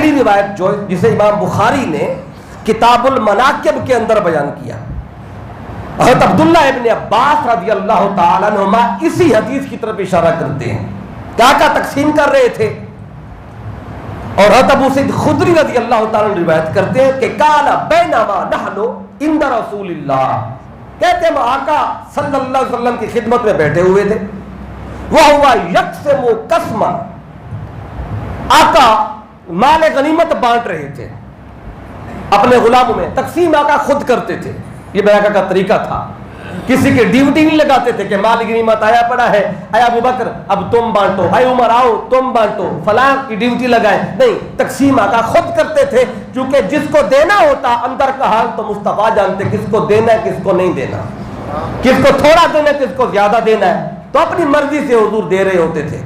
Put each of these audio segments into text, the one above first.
پہلی روایت جو جسے امام بخاری نے کتاب المناقب کے اندر بیان کیا، حضرت عبداللہ ابن عباس رضی اللہ تعالیٰ عنہما اسی حدیث کی طرف اشارہ کرتے ہیں، کیا تقسیم کر رہے تھے؟ اور حضرت ابو سعید خدری رضی اللہ تعالیٰ عنہ روایت کرتے ہیں کہ قال بینما نحن عند رسول اللہ، کہتے ہیں آقا صلی اللہ علیہ وسلم کی خدمت میں بیٹھے ہوئے تھے، وَهُوَ يَقْسِمُ قَسْمًا، آقا مال غنیمت بانٹ رہے تھے اپنے غلاموں میں، تقسیم آقا خود کرتے تھے، یہ بیعہ کا طریقہ تھا، کسی کے ڈیوٹی نہیں لگاتے تھے کہ مال غنیمت آیا پڑا ہے، اے ابو بکر اب تم بانٹو، اے عمر آؤ تم بانٹو، فلاں کی ڈیوٹی لگائیں، نہیں، تقسیم آقا خود کرتے تھے، کیونکہ جس کو دینا ہوتا اندر کا حال تو مصطفیٰ جانتے کس کو دینا ہے کس کو نہیں دینا، کس کو تھوڑا دینا ہے کس کو زیادہ دینا ہے، تو اپنی مرضی سے حضور دے رہے ہوتے تھے،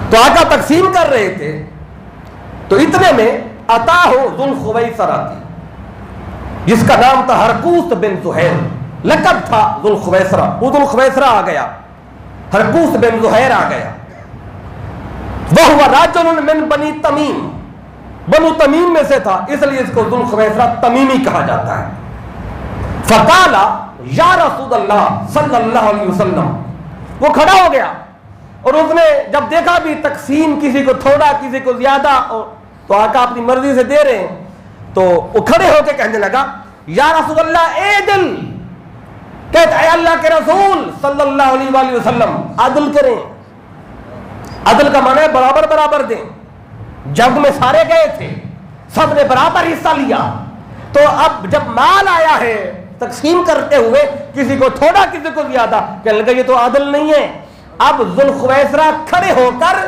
تو آقا تقسیم کر رہے تھے، تو اتنے میں عطا ہو ذوالخویسرہ تھی جس کا نام تھا ہرقوس بن زہیر، لقب تھا ذوالخویسرہ، وہ ذوالخویسرہ آ گیا، ہرقوس بن زہیر آ گیا، وَهُوَ رَجُلٌ مِّن بنی تمیم، بنو تمیم میں سے تھا، اس لیے اس کو ذوالخویسرہ تمیمی کہا جاتا ہے، فَقَالَ یا رسول اللہ صلی اللہ علیہ وسلم، وہ کھڑا ہو گیا اور اس نے جب دیکھا بھی تقسیم کسی کو تھوڑا کسی کو زیادہ تو آقا اپنی مرضی سے دے رہے ہیں، تو وہ کھڑے ہو کے کہنے لگا یا رسول اللہ اعدل، کہتے اے اللہ کے رسول صلی اللہ علیہ وآلہ وسلم عدل کریں، عدل کا معنی ہے برابر برابر دیں، جنگ میں سارے گئے تھے سب نے برابر حصہ لیا، تو اب جب مال آیا ہے تقسیم کرتے ہوئے کسی کو تھوڑا کسی کو زیادہ، کہنے لگا یہ تو عدل نہیں ہے، اب ذوالخویسرہ کھڑے ہو کر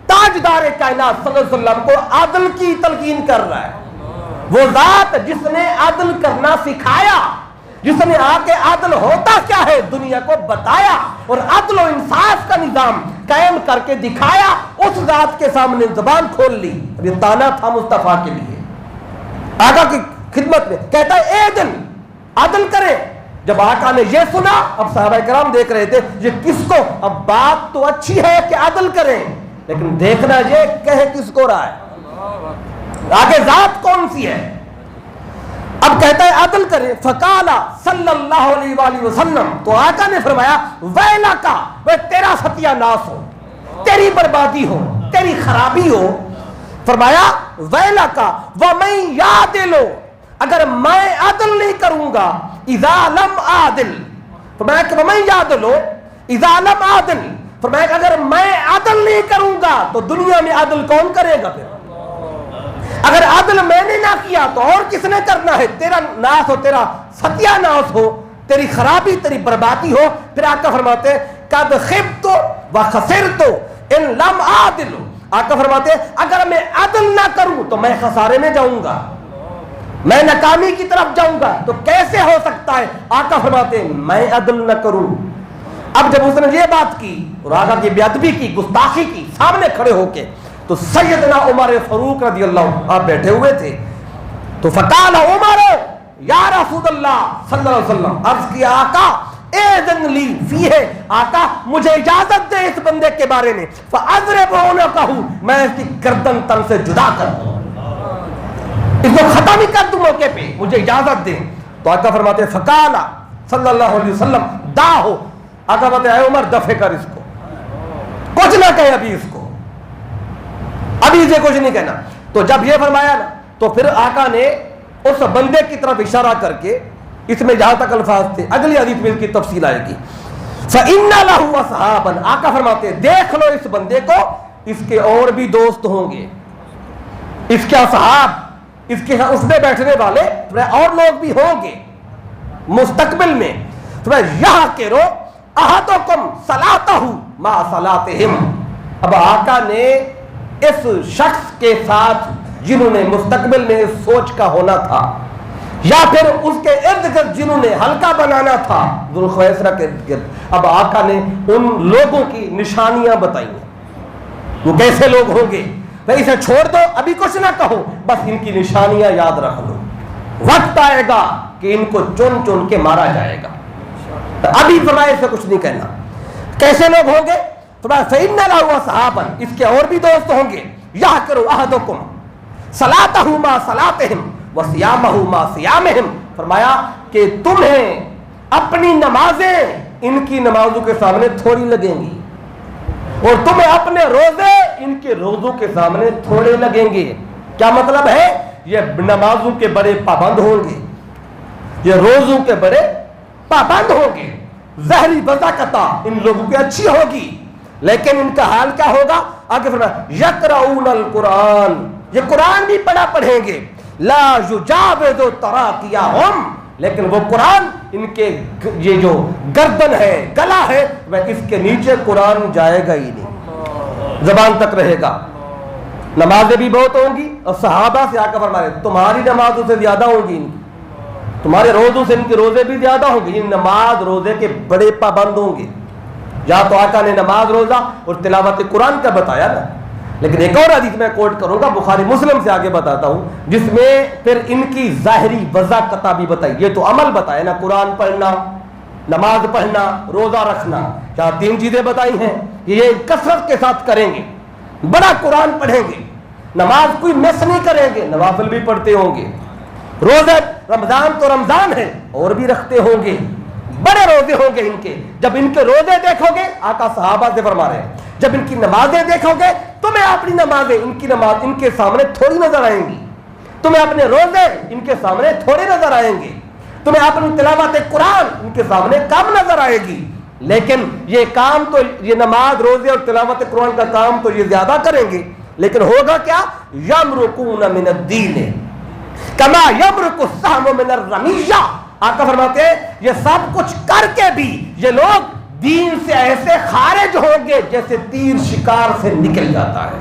تاجدار کائنات صلی اللہ علیہ وسلم کو عدل کی تلقین کر رہا ہے، وہ ذات جس نے عدل کرنا سکھایا، جس نے آ کے عدل ہوتا کیا ہے دنیا کو بتایا اور عدل و انصاف کا نظام قائم کر کے دکھایا، اس ذات کے سامنے زبان کھول لی، یہ تانا تھا مصطفیٰ کے لیے، آقا کی خدمت میں کہتا ہے اے دل عدل کرے، جب آقا نے یہ سنا اب صحابہ کرام دیکھ رہے تھے یہ کس کو، اب بات تو اچھی ہے کہ عدل کریں لیکن دیکھنا یہ کہے کس کو رہا ہے، آگے ذات کون سی ہے، اب کہتا ہے عدل کرے، فقالا صلی اللہ علیہ وآلہ وسلم، تو آقا نے فرمایا ویلکا، وہ تیرا ستیہ ناس ہو، تیری بربادی ہو، تیری خرابی ہو، فرمایا ویلکا ومن یعدل، اگر میں عدل نہیں کروں گا، اذا لم عادل، فرمایا کہ ومن یعدل اذا لم عادل، فرمایا کہ اگر میں عدل نہیں کروں گا تو دنیا میں عدل کون کرے گا، پھر اگر عدل میں نے نہ کیا تو اور کس نے کرنا ہے، تیرا ناس ہو، تیرا ستیہ ناس ہو، تیری خرابی تیری بربادی ہو، پھر آقا فرماتے قد خبت و خسرت ان لم عادل، آقا فرماتے اگر میں عدل نہ کروں تو میں خسارے میں جاؤں گا، میں ناکامی کی طرف جاؤں گا، تو کیسے ہو سکتا ہے، آقا فرماتے میں عدل نہ کروں، اب جب اس نے یہ بات کی اور آقا کی بے ادبی کی گستاخی کی سامنے کھڑے ہو کے، تو سیدنا عمر فاروق رضی اللہ عنہ آپ بیٹھے ہوئے تھے، تو فقال عمر یا رسول اللہ صلی اللہ علیہ وسلم، عرض کیا آقا اذن لی فیہ، آقا مجھے اجازت دے اس بندے کے بارے میں، فاضرب عنقہ، میں اس کی گردن تن سے جدا کر دوں، اس کو ختم ہی کر دوں موقع پہ، مجھے اجازت دیں، تو آقا فرماتے فقال صلی اللہ علیہ وسلم داہو، آقا فرماتے اے عمر دفع کر اس کو، کچھ نہ کہے ابھی اس کو، ابھی اسے کچھ نہیں کہنا، تو جب یہ فرمایا نا تو پھر آقا نے اس بندے کی طرف اشارہ کر کے، اس میں جہاں تک الفاظ تھے اگلی حدیث میں اس کی تفصیل آئے گی، فَإِنَّ لَهُ أَصْحَابًا، آقا فرماتے دیکھ لو اس بندے کو، اس کے اور بھی دوست ہوں گے، اس کے اصحاب، اس کے اس میں بیٹھنے والے اور لوگ بھی ہوں گے مستقبل میں، یَحْقِرُ أَحَدُكُمْ صَلَاتَهُ مَعَ صَلَاتِهِمْ، اب آقا نے اس شخص کے ساتھ جنہوں نے مستقبل میں اس سوچ کا ہونا تھا یا پھر اس کے ارد گرد جنہوں نے حلقہ بنانا تھا ذوالخویسرہ کے ارد گرد، اب آقا نے ان لوگوں کی نشانیاں بتائی ہیں، وہ کیسے لوگ ہوں گے، اسے چھوڑ دو ابھی کچھ نہ کہو، بس ان کی نشانیاں یاد رکھ لو، وقت آئے گا کہ ان کو چن چن کے مارا جائے گا، ابھی فرمائے سے کچھ نہیں کہنا، کیسے لوگ ہوں گے، فَإِنَّ لَهُ أَصْحَابًا، اس کے اور بھی دوست ہوں گے، يَحْقِرُ أَحَدُكُمْ صلاتہ ما صلاتہم وصیامہ ما صیامہم، فرمایا کہ تمہیں اپنی نمازیں ان کی نمازوں کے سامنے تھوڑی لگیں گی، اور تمہیں اپنے روزے ان کے روزوں کے سامنے تھوڑے لگیں گے۔ کیا مطلب ہے؟ یہ نمازوں کے بڑے پابند ہوں گے، یہ روزوں کے بڑے پابند ہوں گے، ظاہری بذاقتہ ان لوگوں کی اچھی ہوگی، لیکن ان کا حال کیا ہوگا؟ آگے فرمایا یقرؤون القرآن، یہ قرآن بھی پڑھیں گے، لا یجاوز تراقیہم، لیکن وہ قرآن ان کے یہ جو گردن ہے، گلا ہے، وہ اس کے نیچے قرآن جائے گا ہی نہیں، زبان تک رہے گا۔ نمازیں بھی بہت ہوں گی، اور صحابہ سے آ کر فرما رہے تمہاری نمازوں سے زیادہ ہوں گی، تمہارے روزوں سے ان کے روزے بھی زیادہ ہوں گے، ان نماز روزے کے بڑے پابند ہوں گے۔ یا تو آقا نے نماز، روزہ اور تلاوت قرآن کا بتایا نا، لیکن ایک اور حدیث میں کوٹ کروں گا، بخاری مسلم سے آگے بتاتا ہوں، جس میں پھر ان کی ظاہری وضاقتہ بھی بتائی۔ یہ تو عمل بتایا نا، قرآن پڑھنا، نماز پڑھنا، روزہ رکھنا، یہاں 3 چیزیں بتائی ہیں کہ یہ کثرت کے ساتھ کریں گے، بڑا قرآن پڑھیں گے، نماز کوئی مس نہیں کریں گے، نوافل بھی پڑھتے ہوں گے، روزے رمضان تو رمضان ہے اور بھی رکھتے ہوں گے، بڑے روزے ہوں گے ان کے۔ جب ان کے روزے دیکھو گے، آقا صحابہ سے فرما رہے ہیں، جب ان کی نمازیں دیکھو گے تمہیں اپنی نمازیں ان کی نماز ان کے سامنے تھوڑی نظر آئیں گی، تمہیں اپنے روزے ان کے سامنے تھوڑے نظر آئیں گے، تمہیں اپنی تلاوت قرآن ان کے سامنے کم نظر آئے گی، لیکن یہ کام تو یہ نماز، روزے اور تلاوت قرآن کا کام تو یہ زیادہ کریں گے، لیکن ہوگا کیا؟ یمرقون من الدین کما یمرق السهم من الرمیہ۔ آقا فرماتے ہیں یہ سب کچھ کر کے بھی یہ لوگ دین سے ایسے خارج ہوں گے جیسے تیر شکار سے نکل جاتا ہے۔